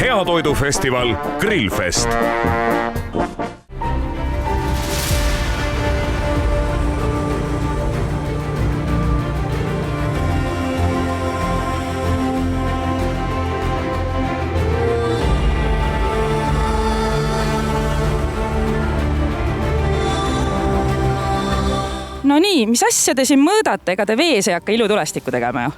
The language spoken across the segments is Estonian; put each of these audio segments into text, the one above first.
Heatoidufestival Grillfest. No nii, mis asja te siin mõõdate, ega te vees ei hakka ilutulestikku tegema ju?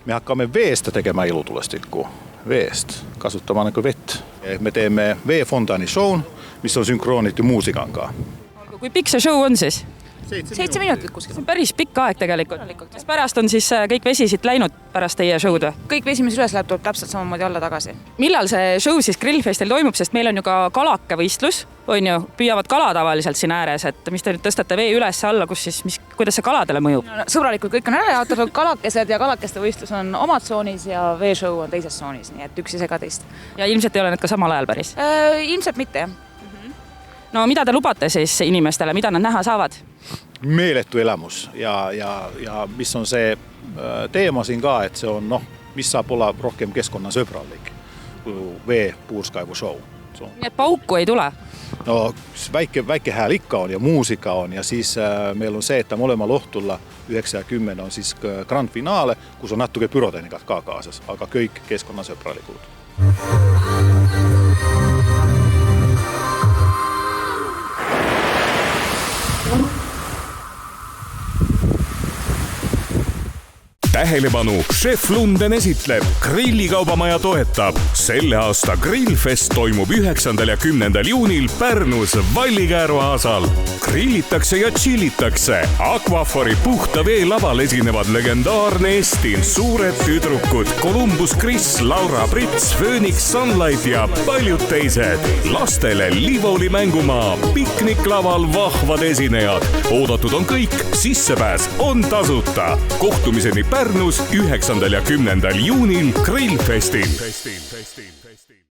Me hakkame veestä tekemään ilutulestikku. Veest, kasutamaan nagu vett. Me teemme veefontaani shown, mis on synkroonittu muusikankaan. Kui pikk see show on siis? 7 minutit kuskil. See on päris pikk aeg tegelikult. Kas pärast on siis kõik vesi siit läinud pärast teie show'd? Kõik vesi, mis üles läheb, tuleb täpselt samamoodi alla tagasi. Millal see show siis Grillfestil toimub, sest meil on ju ka kalakevõistlus, on ju, püüavad kala tavaliselt siin ääres, et mis te nüüd tõstate vee üles alla, kus siis, kuidas see kaladele mõjub? Sõbralikult kõik on ära jaotatud, kalakesed ja kalakeste võistlus on omad tsoonis ja veeshow on teises tsoonis, nii et üks ei sega teist. Ja ilmselt ei ole need ka samal ajal päris? Ilmselt mitte, jah. No mida te lubate siis inimestele, mida nad näha saavad? Meeletty elämys ja missä on se teema siinä ka, että se on, missä saab olla rohkem keskkonna sõbralik vee-puurskaivu show. Nii et pauku ei tule? No väike hääl ikka on ja muusika on ja siis meillä on se, että molemmalla lohtulla 9 ja 10 on siis grand finaale, kus on natuke pyrotehnikat ka kaasas, aga kõik keskkonna sõbralikud. Tähelepanu, Chef Lunden esitleb, Grillikaubamaja toetab. Selle aasta Grillfest toimub 9. ja 10. juunil Pärnus Vallikääru aasal. Grillitakse ja chillitakse. Aquafori puhta vee laval esinevad legendaarne Estin, suured tüdrukud, Columbus Chris, Laura Brits, Phoenix Sunlight ja paljud teised. Lastele Livoli mängumaa, pikniklaval vahvad esinejad. Oodatud on kõik, sissepääs on tasuta. Kohtumiseni Pärnus 9. ja 10. juunil Grillfestil.